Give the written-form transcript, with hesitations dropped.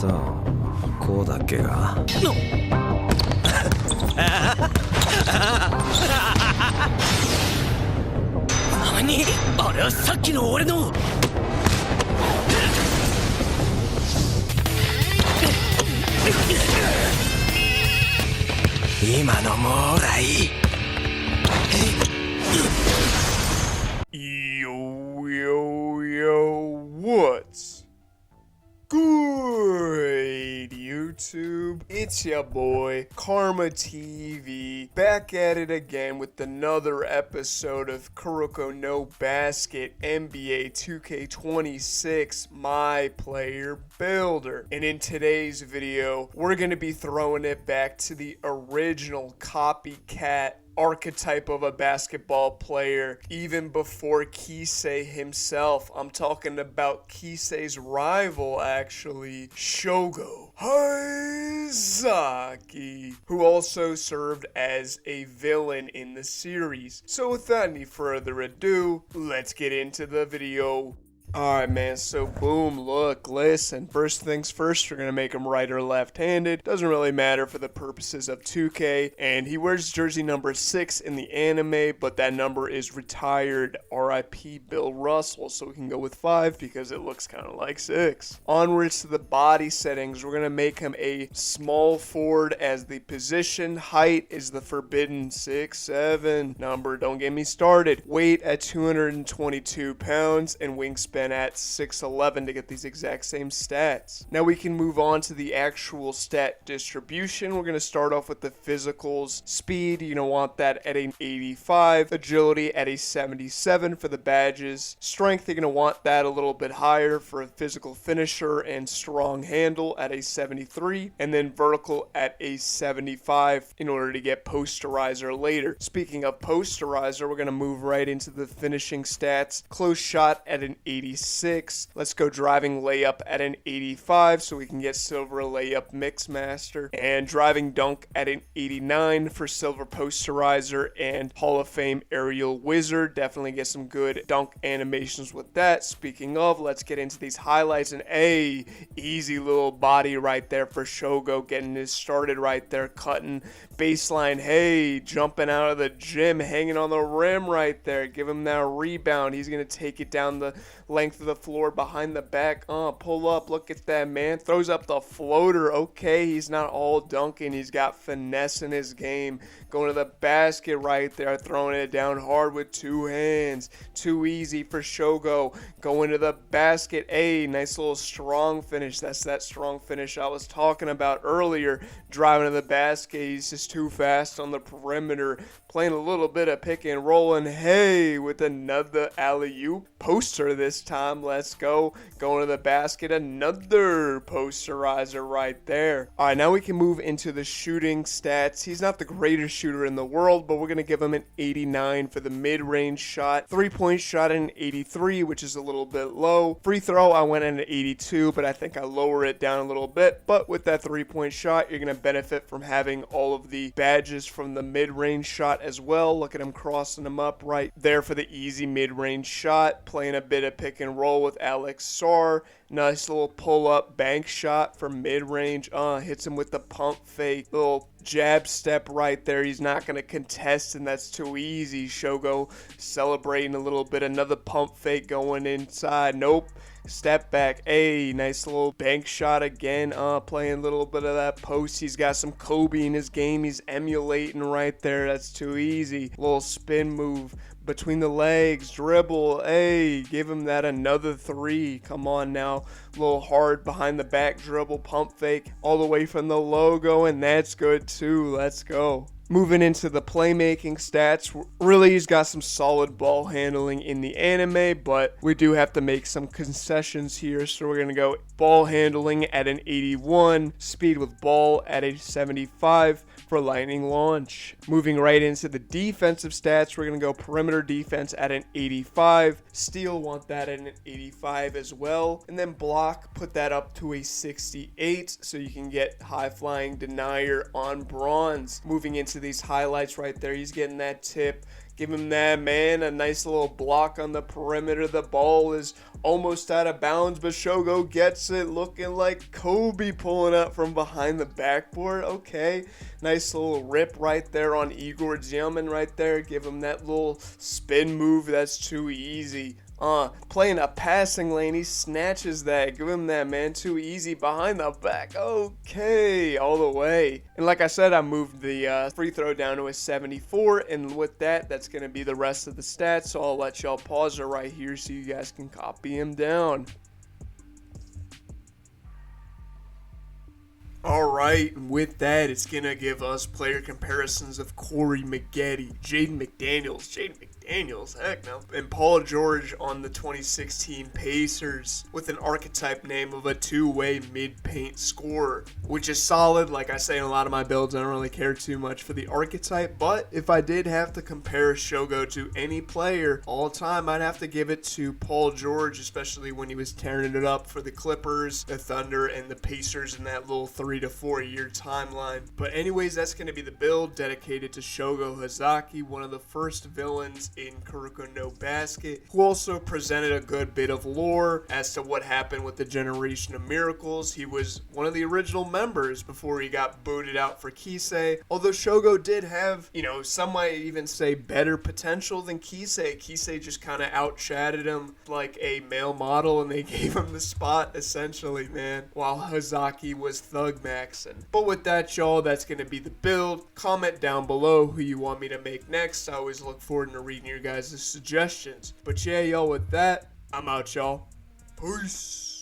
さあこうだっけが何？あれはさっきの俺の今のもらいYo, yo, yo, what's good, YouTube? It's your boy, Karma TV, back at it again with another episode of Kuroko No Basket NBA 2K26 My Player Builder. And in today's video, we're going to be throwing it back to the original copycat archetype of a basketball player, even before Kisei himself. I'm talking about Kisei's rival, actually, Shōgo Haizaki, who also served as a villain in the series. So without any further ado, let's get into the video. Alright, man, so boom, look, listen, first things first, we're going to make him right or left-handed. Doesn't really matter for the purposes of 2K, and he wears jersey number 6 in the anime, but that number is retired. RIP Bill Russell, so we can go with 5 because it looks kind of like 6. Onwards to the body settings, we're going to make him a small forward as the position. Height is the forbidden 6'7" number, don't get me started. Weight at 222 pounds, and wingspan at 6'11" to get these exact same stats. Now we can move on to the actual stat distribution. We're going to start off with the physicals. Speed, you're going to want that at an 85. Agility at a 77 for the badges. Strength, you're going to want that a little bit higher for a physical finisher, and strong handle at a 73. And then vertical at a 75 in order to get posterizer later. Speaking of posterizer, we're going to move right into the finishing stats. Close shot at an 86. Let's go driving layup at an 85 so we can get silver layup mix master, and driving dunk at an 89 for silver posterizer and Hall of Fame aerial wizard. Definitely get some good dunk animations with that. Speaking of, let's get into these highlights, and easy little body right there for Shōgo, getting this started right there, cutting baseline, jumping out of the gym, hanging on the rim right there, give him that rebound. He's gonna take it down the length of the floor behind the back. Pull up, look at that, man. Throws up the floater. Okay, he's not all dunking, he's got finesse in his game. Going to the basket right there, throwing it down hard with 2 hands. Too easy for Shōgo. Going to the basket. Nice little strong finish. That's that strong finish I was talking about earlier. Driving to the basket, he's just too fast on the perimeter. Playing a little bit of pick and roll, and with another alley-oop poster this time. Let's go. Going to the basket, another posterizer right there. All right, now we can move into the shooting stats. He's not the greatest shooter in the world, but we're going to give him an 89 for the mid-range shot. 3-point shot at an 83, which is a little bit low. Free throw, I went at an 82, but I think I lower it down a little bit. But with that 3-point shot, you're going to benefit from having all of the badges from the mid-range shot as well. Look at him crossing them up right there for the easy mid-range shot. Playing a bit of pick and roll with Alex Sarr. Nice little pull-up bank shot for mid-range. Hits him with the pump fake. Little jab step right there. He's not going to contest, and that's too easy. Shōgo celebrating a little bit. Another pump fake going inside. Nope. Step back. Nice little bank shot again. Playing a little bit of that post. He's got some Kobe in his game. He's emulating right there. That's too easy. Little spin move between the legs, dribble, give him that, another 3. Come on now. A little hard behind the back dribble, pump fake all the way from the logo, and that's good too. Let's go. Moving into the playmaking stats, really he's got some solid ball handling in the anime, but we do have to make some concessions here, so we're going to go ball handling at an 81, speed with ball at a 75 for lightning launch. Moving right into the defensive stats, we're going to go perimeter defense at an 85, steal, want that at an 85 as well, and then block, put that up to a 68 so you can get high flying denier on bronze. Moving into these highlights right there, he's getting that tip, Give him that, man. A nice little block on the perimeter. The ball is almost out of bounds, but Shogo gets it, looking like Kobe pulling up from behind the backboard. Okay, nice little rip right there on Igor Djamin right there. Give him that little spin move. That's too easy. Playing a passing lane, he snatches that. Give him that, man. Too easy behind the back. Okay, all the way. And like I said, I moved the free throw down to a 74, and with that, that's going to be the rest of the stats. So I'll let y'all pause it right here so you guys can copy him down. Alright, and with that, it's going to give us player comparisons of Corey Maggette, Jaden McDaniels, heck no, and Paul George on the 2016 Pacers with an archetype name of a two-way mid-paint scorer, which is solid. Like I say in a lot of my builds, I don't really care too much for the archetype, but if I did have to compare Shogo to any player all time, I'd have to give it to Paul George, especially when he was tearing it up for the Clippers, the Thunder, and the Pacers in that little 3 to 4 year timeline. But anyways, that's going to be the build dedicated to Shōgo Haizaki, one of the first villains in Kuroko no Basket, who also presented a good bit of lore as to what happened with the Generation of Miracles. He was one of the original members before he got booted out for Kisei, although Shogo did have, some might even say better potential than Kisei. Kisei just kind of out-chatted him like a male model, and they gave him the spot, essentially, man, while Haizaki was thug maxing. But with that, y'all, that's going to be the build. Comment down below who you want me to make next. I always look forward to reading your guys' suggestions. But yeah, y'all, with that, I'm out, y'all. Peace.